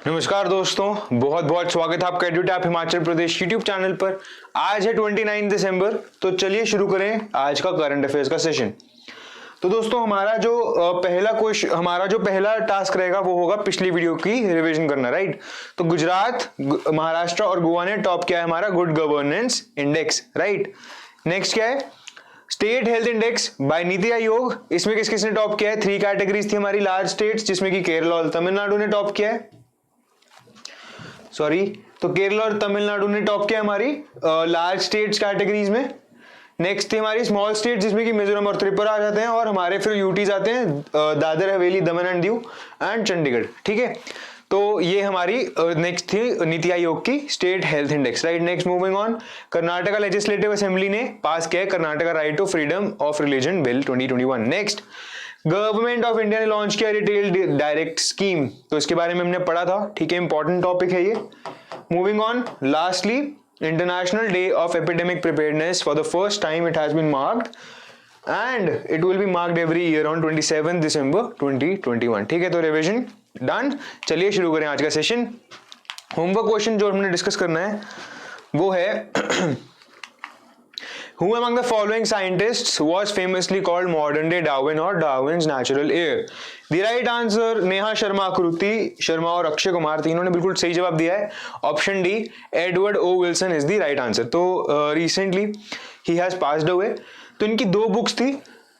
नमस्कार दोस्तों, बहुत बहुत स्वागत है आपका एडुटैप हिमाचल प्रदेश यूट्यूब चैनल पर। आज है 29 दिसंबर, तो चलिए शुरू करें आज का करंट अफेयर्स का सेशन। तो दोस्तों हमारा जो पहला टास्क रहेगा वो होगा पिछली वीडियो की रिवीजन करना, राइट। तो गुजरात, महाराष्ट्र और गोवा ने टॉप किया है हमारा good governance index, right. Next क्या है, state health index bye NITI Aayog. इसमें किस किसने टॉप किया है? 3 कैटेगरीज थी हमारी लार्ज स्टेट्स, जिसमें कि केरला और तमिलनाडु ने टॉप किया है। तो केरला और तमिलनाडु ने टॉप किया हमारी लार्ज स्टेट्स कैटेगरीज में। नेक्स्ट थी हमारी स्मॉल स्टेट, जिसमें कि मिजोरम और त्रिपुरा आ जाते हैं, और हमारे फिर यूटीज आते हैं दादर हवेली दमन एंड दीव एंड चंडीगढ़, ठीक है। तो ये हमारी नेक्स्ट थी नीति आयोग की state health index, right. Next moving on, Karnataka legislative assembly ने पास किया है Karnataka right to freedom of religion bill 2021। Next, government of India ने लॉन्च किया रिटेल डायरेक्ट स्कीम, तो इसके बारे में हमने पढ़ा था, ठीक है, इंपॉर्टेंट टॉपिक है ये। Moving on, lastly international day of epidemic preparedness for the first time it has been marked and it will be marked every year on 27 December 2021, ठीक है। तो रिविजन डन, चलिए शुरू करें आज का सेशन। होमवर्क क्वेश्चन जो हमने डिस्कस करना है वो है Who among the following scientists was famously called modern day Darwin or Darwin's natural heir? The right answer, Neha Sharma, कृति शर्मा और अक्षय कुमार, तीनों ने बिल्कुल सही जवाब दिया है। Option D, Edward O Wilson is the right answer. तो रिसेंटली ही हैज पास्ड अवे। तो इनकी 2 बुक्स थी,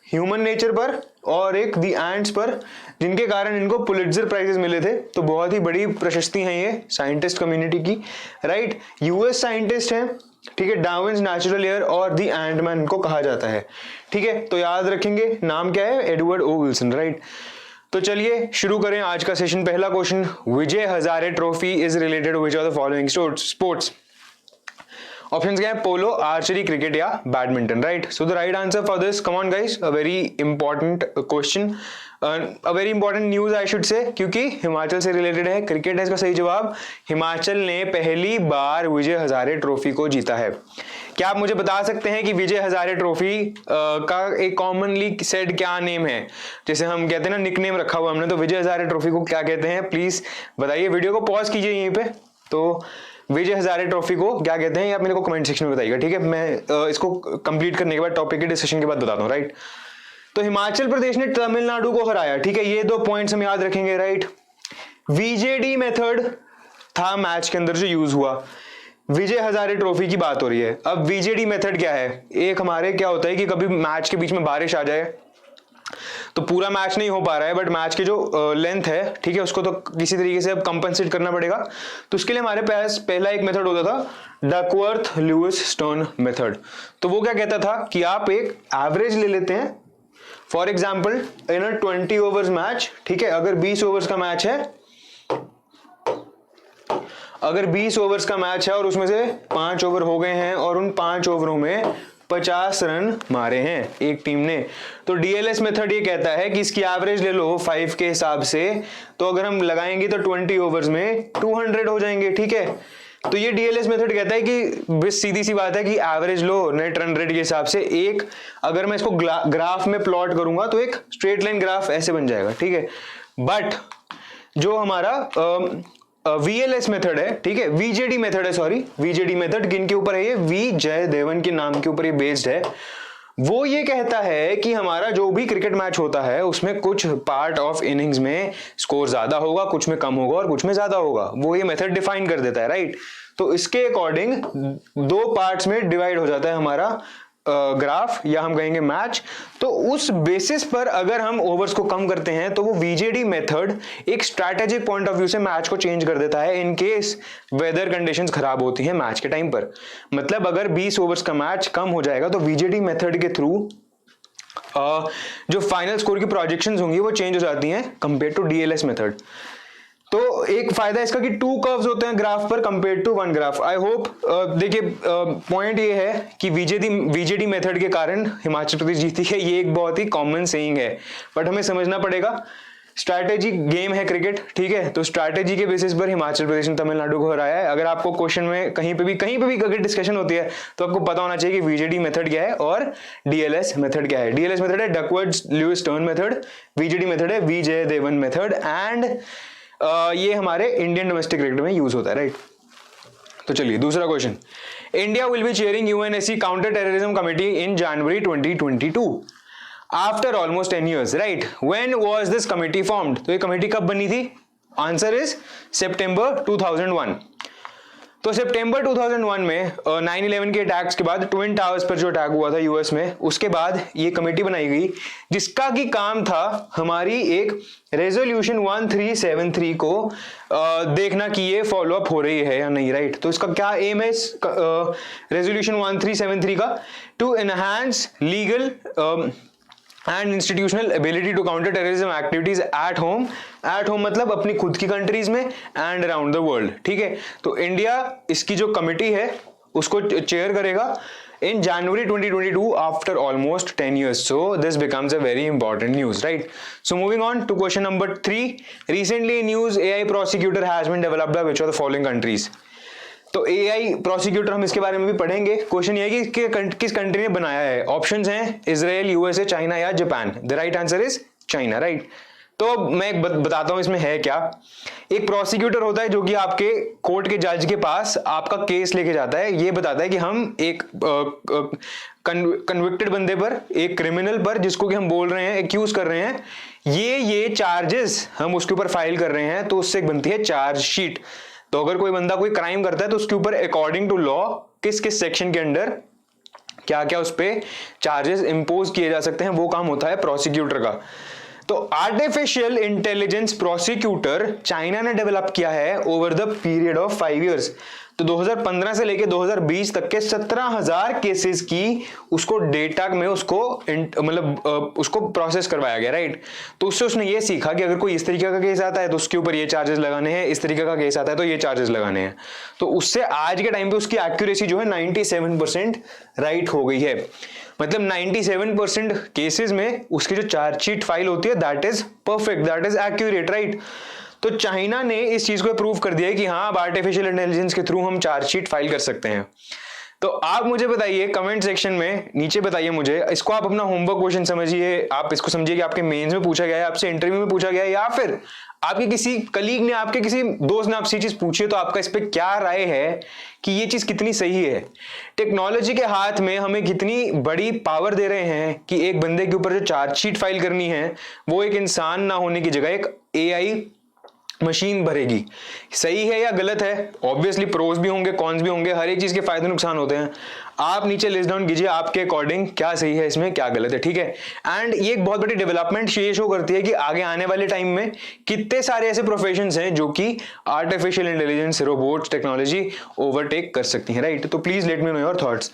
ह्यूमन नेचर पर और एक दी एंड्स पर, जिनके कारण इनको पुलिट्जर प्राइजेस मिले थे। तो बहुत ही बड़ी प्रशस्ति है ये साइंटिस्ट कम्युनिटी की, राइट। यूएस साइंटिस्ट हैं, ठीक है, डार्विन्स नेचुरल हेयर और दी एंटमैन इनको कहा जाता है, ठीक है। तो याद रखेंगे नाम क्या है, एडवर्ड ओ विल्सन, राइट। तो चलिए शुरू करें आज का सेशन। पहला question, Vijay Hazare trophy is related which of the following sports? Options क्या है? पोलो, आर्चरी, क्रिकेट या badminton, right. So the right answer for this, come on guys, a very important question, a very important news I should say, क्योंकि हिमाचल से related है। Cricket है इसका सही जवाब। हिमाचल ने पहली बार विजय हजारे ट्रॉफी को जीता है। क्या आप मुझे बता सकते हैं कि विजय हजारे ट्रॉफी का एक कॉमनली सेड क्या नेम है? जैसे हम कहते हैं ना, निक नेम रखा हुआ हमने, तो विजय हजारे ट्रॉफी को क्या कहते हैं? प्लीज बताइए, वीडियो को पॉज कीजिए यहीं पे। तो विजय हजारे ट्रॉफी को क्या कहते हैं, आप मेरे को कमेंट सेक्शन में बताइएगा, ठीक है। मैं इसको कंप्लीट करने के बाद, टॉपिक के डिस्कशन के बाद बताता हूँ, राइट। तो हिमाचल प्रदेश ने तमिलनाडु को हराया, ठीक है। ये 2 पॉइंट्स हम याद रखेंगे, राइट। वीजेडी मेथड था मैच के अंदर जो यूज हुआ। विजय हजारे ट्रॉफी की बात हो रही है। अब वीजेडी मेथड क्या है? एक हमारे क्या होता है कि कभी मैच के बीच में बारिश आ जाए तो पूरा मैच नहीं हो पा रहा है, बट मैच की जो लेंथ है, ठीक है, उसको तो किसी तरीके से अब कंपनसेट करना पड़ेगा। तो उसके लिए हमारे पास पहला एक मेथड होता था, डकवर्थ लुईस स्टर्न मेथड। तो वो क्या कहता था कि आप एक एवरेज ले लेते हैं। For example in a 20 overs match, ठीक है, अगर 20 ओवर्स का मैच है, और उसमें से 5 ओवर हो गए हैं और उन 5 ओवरों में 50 रन मारे हैं एक टीम ने, तो डीएलएस मेथड ये कहता है कि इसकी एवरेज ले लो 5 के हिसाब से। तो अगर हम लगाएंगे तो 20 ओवर्स में 200 हो जाएंगे, ठीक है। तो ये डीएलएस मेथड कहता है कि बस सीधी सी बात है कि एवरेज लो नेट रन रेट के हिसाब से। एक अगर मैं इसको ग्राफ में प्लॉट करूंगा तो एक स्ट्रेट लाइन ग्राफ ऐसे बन जाएगा, ठीक है। बट जो हमारा वीएलएस मेथड है, ठीक है, वीजेडी मेथड है, सॉरी, वीजेडी मेथड किन ऊपर है? ये वी जय देवन के नाम के ऊपर ये बेस्ड है। वो ये कहता है कि हमारा जो भी क्रिकेट मैच होता है उसमें कुछ पार्ट ऑफ इनिंग्स में स्कोर ज्यादा होगा, कुछ में कम होगा और कुछ में ज्यादा होगा। वो ये मेथड डिफाइन कर देता है, राइट। तो इसके अकॉर्डिंग 2 पार्ट्स में डिवाइड हो जाता है हमारा ग्राफ, या हम कहेंगे मैच। तो उस बेसिस पर अगर हम ओवर्स को कम करते हैं तो वो वीजेडी मेथड एक स्ट्रैटेजिक पॉइंट ऑफ व्यू से मैच को चेंज कर देता है इन केस वेदर कंडीशंस खराब होती हैं मैच के टाइम पर। मतलब अगर 20 ओवर्स का मैच कम हो जाएगा तो वीजेडी मेथड के थ्रू जो फाइनल स्कोर की प्रोजेक्शंस होंगी वो चेंज हो जाती हैं कंपेयर टू डीएलएस मेथड। तो एक फायदा इसका कि 2 कर्व्स होते हैं ग्राफ पर compare to 1 graph. I hope, देखिए पॉइंट ये है कि वीजेडी मेथड के कारण हिमाचल प्रदेश जीती है, ये एक बहुत ही कॉमन सेइंग है, बट हमें समझना पड़ेगा स्ट्रैटेजी गेम है क्रिकेट, ठीक है। तो स्ट्रैटेजी के बेसिस पर हिमाचल प्रदेश ने तमिलनाडु को हराया है। अगर आपको क्वेश्चन में कहीं पे भी अगर डिस्कशन होती है तो आपको पता होना चाहिए कि वीजेडी मेथड क्या है और डीएलएस मेथड क्या है। डीएलएस मेथड है Duckworth Lewis Stern method, VJD method है V Jayadevan method, and ये हमारे इंडियन डोमेस्टिक रेट में यूज होता है, राइट। तो चलिए दूसरा question, India will be chairing UNSC counter terrorism committee in January 2022 after almost 10 years, right. When was this committee formed? तो ये कमेटी कब बनी थी? Answer is September 2001। तो सितंबर 2001 में 9/11 के अटैक्स के बाद ट्विन टावर्स पर जो अटैक हुआ था यूएस में, उसके बाद ये कमेटी बनाई गई जिसका की काम था हमारी एक रेजोल्यूशन 1373 को देखना कि ये फॉलो अप हो रही है या नहीं, राइट। तो इसका क्या एम है रेजोल्यूशन 1373 का? To enhance legal and institutional ability to counter terrorism activities at home मतलब अपनी खुद की कंट्रीज में एंड अराउंड द वर्ल्ड, ठीक है। तो इंडिया इसकी जो कमिटी है उसको चेयर करेगा in January 2022 after almost 10 years. So this becomes a very important news, right? So moving on to question number 3. Recently in news, AI prosecutor has been developed by which of the following countries? तो AI prosecutor हम इसके बारे में भी पढ़ेंगे। Question ये है कि किस कंट्री ने बनाया है। ऑप्शंस हैं इजराइल, यूएसए, चाइना या Japan. The right answer is China, right. तो मैं बताता हूं इसमें है क्या। एक प्रोसिक्यूटर होता है जो कि आपके कोर्ट के जज के पास आपका केस लेके जाता है, ये बताता है कि हम एक कन्विक्टेड बंदे पर, एक क्रिमिनल पर जिसको कि हम बोल रहे हैं, एक्यूज कर रहे हैं, ये चार्जेस हम उसके ऊपर फाइल कर रहे हैं, तो उससे बनती है चार्ज शीट। तो अगर कोई बंदा कोई क्राइम करता है तो उसके ऊपर अकॉर्डिंग टू लॉ किस किस सेक्शन के अंडर क्या क्या उस पे चार्जेस इंपोज किए जा सकते हैं, वो काम होता है प्रोसिक्यूटर का। तो आर्टिफिशियल इंटेलिजेंस प्रोसिक्यूटर चाइना ने डेवलप किया है over the period of 5 years। तो 2015 से लेके 2020 तक के 17,000 केसेस की उसको डेटा में उसको मतलब उसको प्रोसेस करवाया गया, राइट। तो उससे उसने ये सीखा कि अगर कोई इस तरीके का केस आता है तो उसके ऊपर ये चार्जेस लगाने हैं, इस तरीके का केस आता है तो ये चार्जेस लगाने हैं। तो उससे आज के टाइम पे उसकी एक्यूरेसी जो है 97% राइट हो गई है। मतलब 97% केसेस में उसकी जो चार्जशीट फाइल होती है that is perfect, that is accurate, right. तो चाइना ने इस चीज को प्रूव कर दिया है कि हाँ, अब आर्टिफिशियल इंटेलिजेंस के थ्रू हम चार्जशीट फाइल कर सकते हैं। तो आप मुझे बताइए कमेंट सेक्शन में नीचे बताइए मुझे, इसको आप अपना होमवर्क क्वेश्चन समझिए, आप इसको समझिए कि आपके मेंस में पूछा गया है, आपसे इंटरव्यू में पूछा गया है, या फिर आपके किसी कलीग ने, आपके किसी दोस्त ने आपसे चीज पूछी है, तो आपका इस पे क्या राय है कि ये चीज कितनी सही है। टेक्नोलॉजी के हाथ में हमें कितनी बड़ी पावर दे रहे हैं कि एक बंदे के ऊपर जो चार्जशीट फाइल करनी है वो एक इंसान ना होने की जगह एक AI मशीन भरेगी। सही है या गलत है? ऑब्वियसली प्रोज भी होंगे, कॉन्स भी होंगे, हर एक चीज के फायदे नुकसान होते हैं। आप नीचे लिस्ट डाउन कीजिए आपके अकॉर्डिंग क्या सही है इसमें, क्या गलत है, ठीक है। एंड ये एक बहुत बड़ी डेवलपमेंट ये शो करती है कि आगे आने वाले टाइम में कितने सारे ऐसे प्रोफेशंस हैं जो कि artificial intelligence, robots, technology overtake कर सकती है, राइट। तो please let me know your thoughts.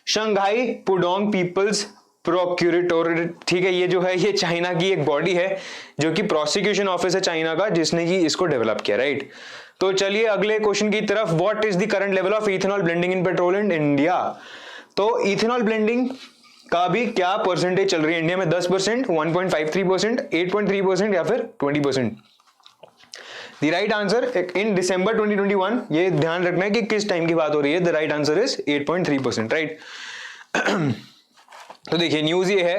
Shanghai Pudong people's procurator, ठीक है, ये जो है ये चाइना की एक बॉडी है जो कि प्रोसिक्यूशन ऑफिस है चाइना का जिसने की इसको डेवलप किया, राइट। तो चलिए अगले क्वेश्चन की तरफ। What is the current level of ethanol blending in petrol in India? तो इथेनॉल ब्लेंडिंग का भी क्या परसेंटेज चल रही है इंडिया में? 10%, 1.53%, 8.3% या फिर 20%? द राइट आंसर इन दिसंबर 2021, ये ध्यान रखना है कि किस टाइम की बात हो रही है। The right answer is 8.3%, right. तो देखिए न्यूज ये है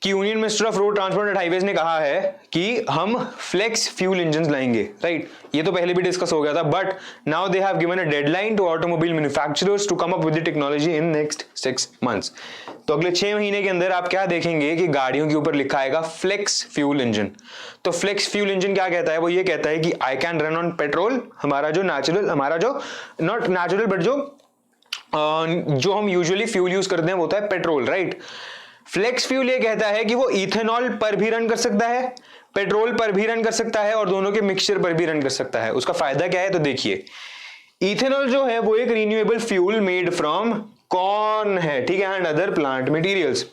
कि union minister of road transport and highways ने कहा है कि हम फ्लेक्स फ्यूल इंजन लाएंगे, राइट। ये तो पहले भी डिस्कस हो गया था, but now they have given a deadline to automobile manufacturers to come up with the technology in next 6 months। तो अगले 6 महीने के अंदर आप क्या देखेंगे कि गाड़ियों के ऊपर लिखा आएगा फ्लेक्स फ्यूल इंजन। तो फ्लेक्स फ्यूल इंजन क्या कहता है? वो ये कहता है कि I can run on petrol, हमारा जो नॉट नेचुरल बट जो हम यूजुअली फ्यूल यूज करते हैं वो होता है पेट्रोल, राइट। फ्लेक्स फ्यूल ये कहता है कि वो इथेनॉल पर भी रन कर सकता है, पेट्रोल पर भी रन कर सकता है और दोनों के मिक्सचर पर भी रन कर सकता है। उसका फायदा क्या है? तो देखिए, इथेनॉल जो है वो एक renewable fuel made from corn है, ठीक है, एंड अदर प्लांट मटेरियल्स।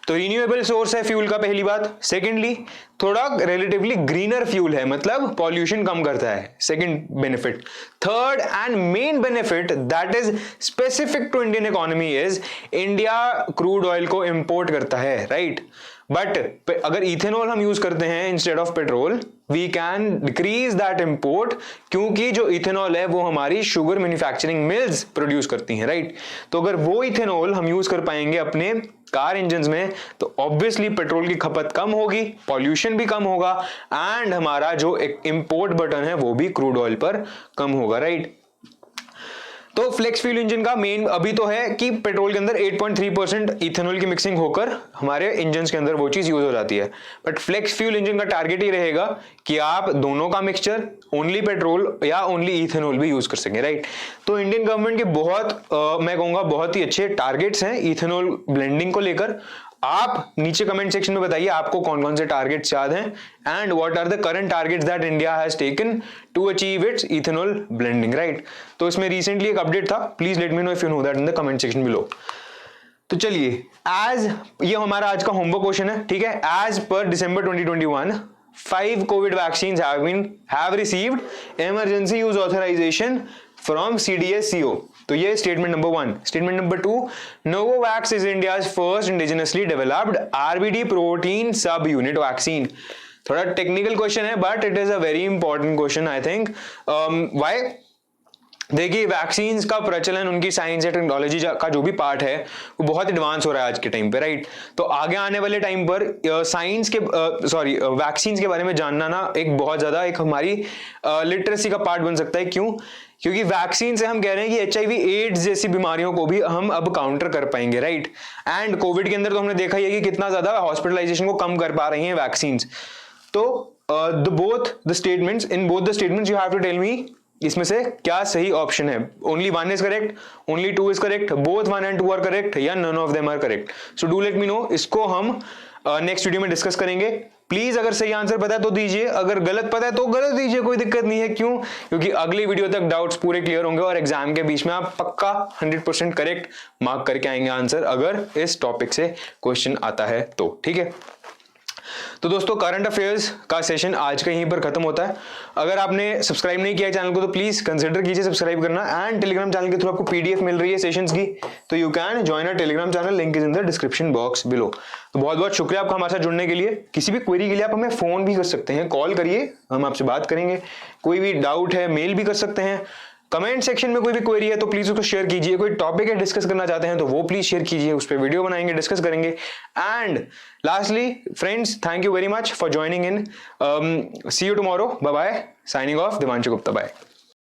तो रिन्यूएबल सोर्स है फ्यूल का, पहली बात। सेकेंडली, थोड़ा रिलेटिवली ग्रीनर फ्यूल है, मतलब पॉल्यूशन कम करता है, second benefit. Third and main benefit that is specific to Indian economy is India crude oil को इंपोर्ट करता है, राइट। बट अगर इथेनॉल हम यूज करते हैं instead of petrol, we can decrease that import, क्योंकि जो इथेनॉल है वो हमारी शुगर मैन्युफैक्चरिंग मिल्स प्रोड्यूस करती हैं, राइट। तो अगर वो इथेनॉल हम यूज कर पाएंगे अपने कार इंजन में तो ऑब्वियसली पेट्रोल की खपत कम होगी, पॉल्यूशन भी कम होगा, एंड हमारा जो इंपोर्ट बटन है वो भी क्रूड ऑयल पर कम होगा, राइट। तो फ्लेक्स फ्यूल इंजन का मेन अभी तो है कि पेट्रोल के अंदर 8.3% इथेनॉल की मिक्सिंग होकर हमारे इंजन के अंदर वो चीज यूज हो जाती है। बट फ्लेक्स फ्यूल इंजन का टारगेट ये रहेगा कि आप दोनों का मिक्सचर, ओनली पेट्रोल या ओनली इथेनॉल भी यूज कर सकें, राइट। तो इंडियन गवर्नमेंट के बहुत मैं कहूंगा बहुत ही अच्छे टारगेट्स हैं इथेनॉल ब्लेंडिंग को लेकर। आप नीचे कमेंट सेक्शन में बताइए आपको कौन कौन से टारगेट्स याद हैं, and what are the current targets that India has taken to achieve its ethanol blending, right. तो इसमें रिसेंटली एक अपडेट था, please let me know if you know that in the comment section below. तो चलिए, as ये हमारा आज का होमवर्क क्वेश्चन है, ठीक है। As per December 2021 5 COVID vaccines have received emergency use authorization from CDSCO. तो ये statement number 1। Statement number 2, Novavax is India's first indigenously developed RBD protein सब यूनिट वैक्सीन। थोड़ा टेक्निकल क्वेश्चन है but it is a very important question I think. Why? देखिए, vaccines का प्रचलन, उनकी science या टेक्नोलॉजी का जो भी पार्ट है वो बहुत एडवांस हो रहा है आज के टाइम पे, राइट। तो आगे आने वाले टाइम पर साइंस के वैक्सीन्स के बारे में जानना ना एक बहुत ज्यादा एक हमारी लिटरेसी का पार्ट बन सकता है। क्यों? क्योंकि वैक्सीन से हम कह रहे हैं कि HIV एड्स जैसी बीमारियों को भी हम अब काउंटर कर पाएंगे, राइट। एंड कोविड के अंदर तो हमने देखा ही है कि कितना ज्यादा हॉस्पिटलाइजेशन को कम कर पा रही हैं वैक्सीन्स। तो both the statements you have to tell me इसमें से क्या सही ऑप्शन है। Only 1 is correct, only 2 is correct, both 1 and 2 are correct, या none of them are correct. So do let me know. इसको हम नेक्स्ट वीडियो में discuss करेंगे। प्लीज अगर सही आंसर पता है तो दीजिए, अगर गलत पता है तो गलत दीजिए, कोई दिक्कत नहीं है। क्यों? क्योंकि अगली वीडियो तक डाउट्स पूरे क्लियर होंगे और एग्जाम के बीच में आप पक्का 100% करेक्ट मार्क करके आएंगे आंसर, अगर इस टॉपिक से क्वेश्चन आता है तो, ठीक है। तो दोस्तों, करंट अफेयर्स का सेशन आज का यहीं पर खत्म होता है। अगर आपने सब्सक्राइब नहीं किया चैनल को तो प्लीज कंसिडर कीजिए सब्सक्राइब करना, एंड टेलीग्राम चैनल के थ्रू आपको PDF मिल रही है सेशंस की, तो you can join our Telegram channel, link is in the description box below. तो बहुत बहुत शुक्रिया आपका हमारे साथ जुड़ने के लिए। किसी भी क्वेरी के लिए आप हमें फोन भी कर सकते हैं, कॉल करिए, हम आपसे बात करेंगे। कोई भी डाउट है मेल भी कर सकते हैं। कमेंट सेक्शन में कोई भी क्वेरी है तो प्लीज उसको शेयर कीजिए। कोई टॉपिक है डिस्कस करना चाहते हैं तो वो प्लीज शेयर कीजिए, उस पर वीडियो बनाएंगे, डिस्कस करेंगे। And lastly friends, thank you very much for joining in. See you tomorrow, bye bye, signing off, Divanshu Gupta, bye.